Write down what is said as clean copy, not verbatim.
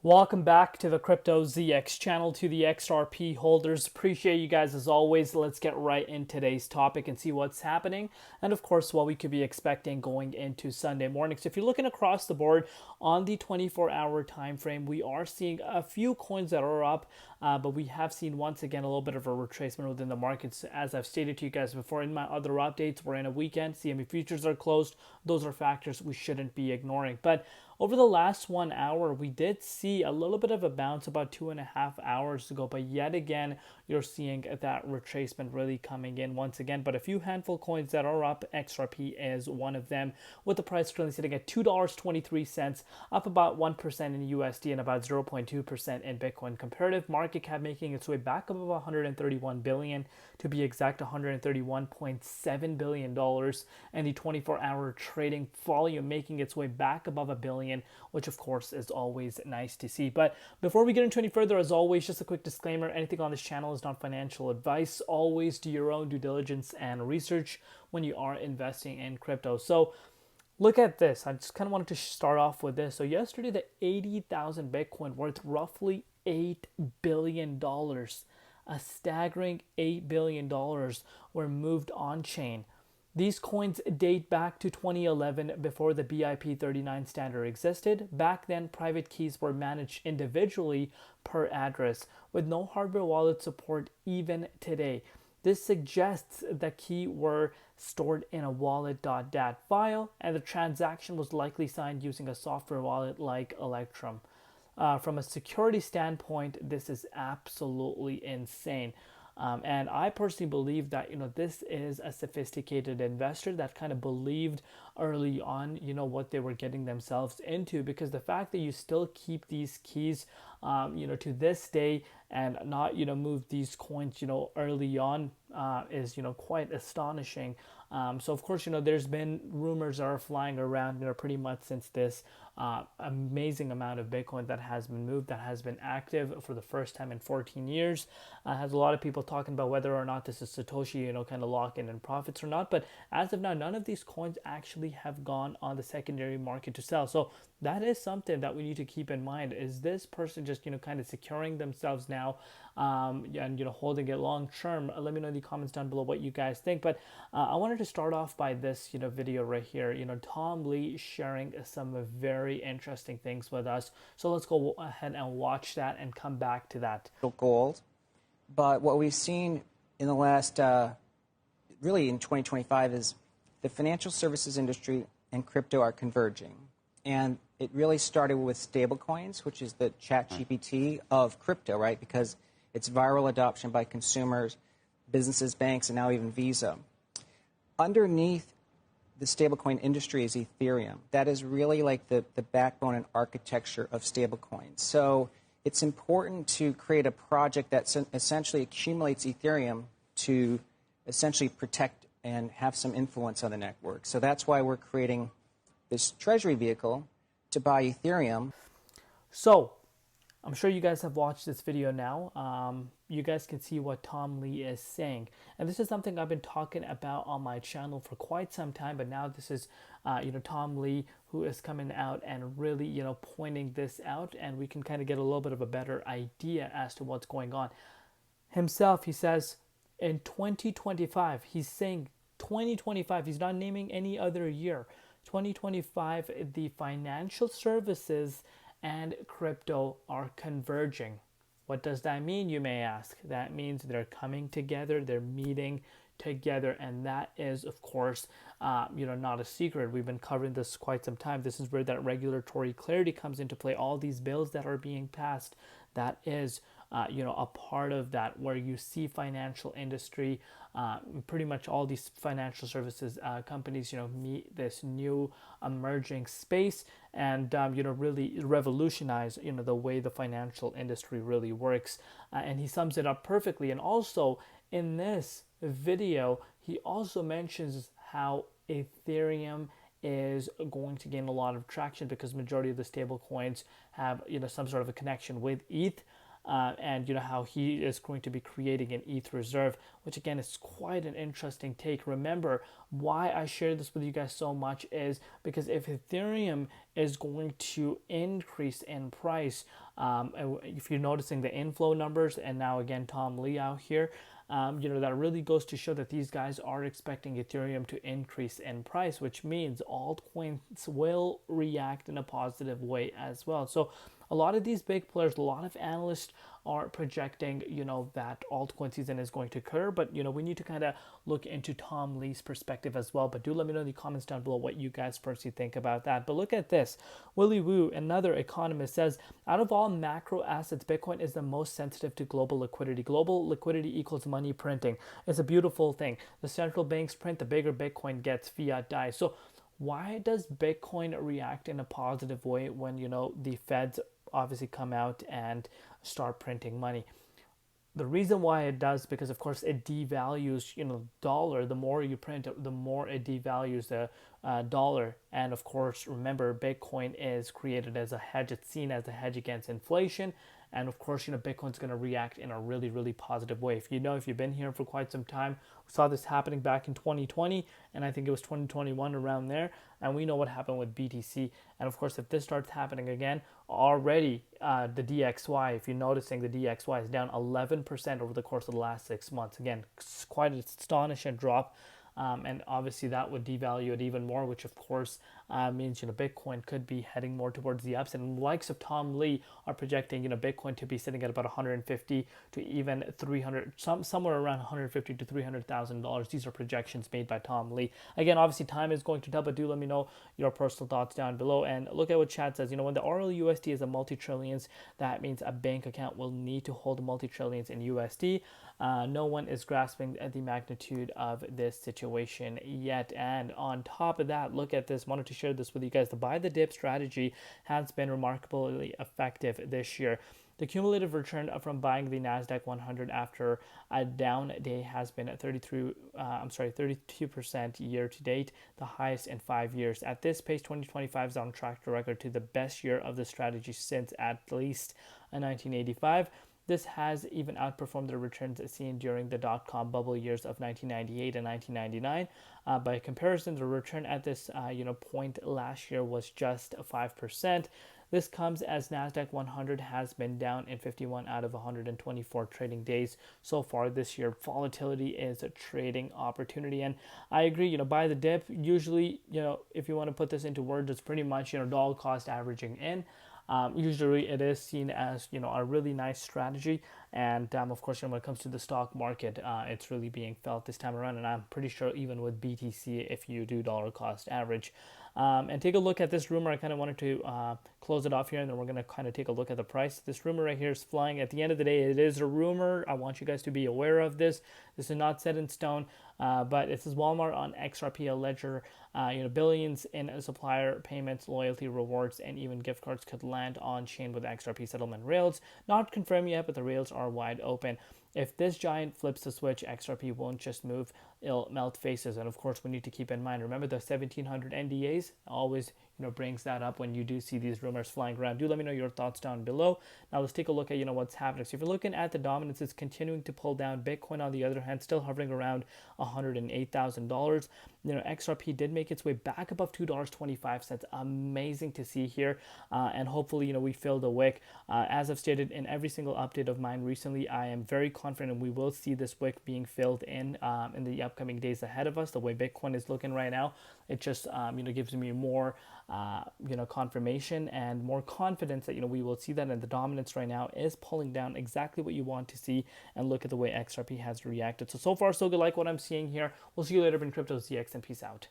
Welcome back to the Crypto ZX channel, to the XRP holders. Appreciate you guys as always. Let's get right in today's topic and see what's happening. And of course, what we could be expecting going into Sunday morning. So if you're looking across the board on the 24-hour time frame, we are seeing a few coins that are up, but we have seen once again a little bit of a retracement within the markets. As I've stated to you guys before in my other updates, we're in a weekend. CME futures are closed. Those are factors we shouldn't be ignoring. But over the last 1 hour, we did see a little bit of a bounce about 2.5 hours ago, but yet again, you're seeing that retracement really coming in once again. But a few handful coins that are up, XRP is one of them, with the price currently sitting at $2.23, up about 1% in USD and about 0.2% in Bitcoin. Comparative market cap making its way back above 131 billion, to be exact, $131.7 billion, and the 24-hour trading volume making its way back above a billion, which of course is always nice to see. But before we get into any further, as always, just a quick disclaimer: anything on this channel is not financial advice. Always do your own due diligence and research when you are investing in crypto. So look at this. I just kind of wanted to start off with this. So yesterday, the 80,000 Bitcoin, worth roughly $8 billion, a staggering $8 billion, were moved on chain. These coins date back to 2011, before the BIP39 standard existed. Back then, private keys were managed individually per address, with no hardware wallet support even today. This suggests the key were stored in a wallet.dat file, and the transaction was likely signed using a software wallet like Electrum. From a security standpoint, this is absolutely insane. And I personally believe that, this is a sophisticated investor that kind of believed early on, what they were getting themselves into, because the fact that you still keep these keys, to this day, and not, move these coins, early on, is, quite astonishing. So of course, there's been rumors that are flying around, pretty much since this amazing amount of Bitcoin that has been moved, that has been active for the first time in 14 years. Has a lot of people talking about whether or not this is Satoshi, kind of lock-in and profits or not. But as of now, none of these coins actually have gone on the secondary market to sell. So that is something that we need to keep in mind. Is this person just, kind of securing themselves now, and, holding it long term? Let me know in the comments down below what you guys think. But I wanted to start off by this, video right here. Tom Lee sharing some very interesting things with us. So let's go ahead and watch that and come back to that. Gold. But what we've seen in the last, really in 2025, is the financial services industry and crypto are converging. And it really started with stablecoins, which is the ChatGPT of crypto, right? Because it's viral adoption by consumers, businesses, banks, and now even Visa. Underneath the stablecoin industry is Ethereum. That is really like the backbone and architecture of stablecoins. So it's important to create a project that essentially accumulates Ethereum to essentially protect and have some influence on the network. So that's why we're creating this treasury vehicle to buy Ethereum. So I'm sure you guys have watched this video now. You guys can see what Tom Lee is saying. And this is something I've been talking about on my channel for quite some time, but now this is, Tom Lee who is coming out and really, pointing this out, and we can kind of get a little bit of a better idea as to what's going on. Himself, he says, in 2025, he's saying 2025, he's not naming any other year. 2025, the financial services and crypto are converging. What does that mean, you may ask? That means they're coming together, they're meeting together, and that is, of course, not a secret. We've been covering this quite some time. This is where that regulatory clarity comes into play. All these bills that are being passed, that is, a part of that, where you see financial industry, pretty much all these financial services companies, meet this new emerging space and, really revolutionize, the way the financial industry really works. And he sums it up perfectly. And also in this video, he also mentions how Ethereum is going to gain a lot of traction because majority of the stable coins have, some sort of a connection with ETH. and how he is going to be creating an ETH reserve, which again is quite an interesting take. Remember, why I share this with you guys so much is because if Ethereum is going to increase in price, if you're noticing the inflow numbers, and now again Tom Lee out here, that really goes to show that these guys are expecting Ethereum to increase in price, which means altcoins will react in a positive way as well. So a lot of these big players, a lot of analysts are projecting, that altcoin season is going to occur. But, we need to kind of look into Tom Lee's perspective as well. But do let me know in the comments down below what you guys personally think about that. But look at this. Willie Wu, another economist, says, out of all macro assets, Bitcoin is the most sensitive to global liquidity. Global liquidity equals money printing. It's a beautiful thing. The central banks print, the bigger Bitcoin gets, fiat dies. So why does Bitcoin react in a positive way when, the Feds obviously come out and start printing money? The reason why it does, because of course it devalues, dollar. The more you print, the more it devalues the dollar. And of course, remember, Bitcoin is created as a hedge. It's seen as a hedge against inflation. And of course, Bitcoin's going to react in a really, really positive way. If you've been here for quite some time, we saw this happening back in 2020, and I think it was 2021 around there. And we know what happened with BTC. And of course, if this starts happening again, already the DXY, if you're noticing, the DXY is down 11% over the course of the last 6 months. Again, it's quite an astonishing drop. And obviously that would devalue it even more, which of course means Bitcoin could be heading more towards the ups. And the likes of Tom Lee are projecting Bitcoin to be sitting at about 150 to even 300, somewhere around 150 to $300,000. These are projections made by Tom Lee. Again, obviously time is going to tell, but do let me know your personal thoughts down below. And look at what chat says. When the RLUSD is a multi-trillions, that means a bank account will need to hold multi-trillions in USD. No one is grasping the magnitude of this situation yet. And on top of that, look at this. Wanted to share this with you guys. The buy the dip strategy has been remarkably effective this year. The cumulative return from buying the Nasdaq 100 after a down day has been at 32% year to date, the highest in 5 years. At this pace, 2025 is on track to record to the best year of the strategy since at least 1985. This has even outperformed the returns seen during the dot-com bubble years of 1998 and 1999. By comparison, the return at this point last year was just 5%. This comes as Nasdaq 100 has been down in 51 out of 124 trading days so far this year. Volatility is a trading opportunity, and I agree. Buy the dip. Usually, if you want to put this into words, it's pretty much dollar cost averaging in. Usually it is seen as a really nice strategy, and of course when it comes to the stock market, it's really being felt this time around, and I'm pretty sure even with BTC, if you do dollar cost average. And take a look at this rumor. I kind of wanted to close it off here, and then we're going to kind of take a look at the price. This rumor right here is flying. At the end of the day, it is a rumor. I want you guys to be aware of this. This is not set in stone, but it says Walmart on XRP, a ledger, billions in supplier payments, loyalty rewards, and even gift cards could land on chain with XRP settlement rails. Not confirmed yet, but the rails are wide open. If this giant flips the switch, XRP won't just move, it'll melt faces. And of course, we need to keep in mind, remember the 1700 NDAs? Always brings that up when you do see these rumors flying around. Do let me know your thoughts down below. Now let's take a look at what's happening. So if you're looking at the dominance, it's continuing to pull down. Bitcoin, on the other hand, still hovering around $108,000. XRP did make its way back above $2.25. Amazing to see here, and hopefully we fill the wick. As I've stated in every single update of mine recently, I am very confident we will see this wick being filled in the upcoming days ahead of us. The way Bitcoin is looking right now, it just gives me more confirmation and more confidence that we will see that, and the dominance right now is pulling down exactly what you want to see. And look at the way XRP has reacted. So far so good. Like what I'm seeing here. We'll see you later in Crypto ZX, and peace out.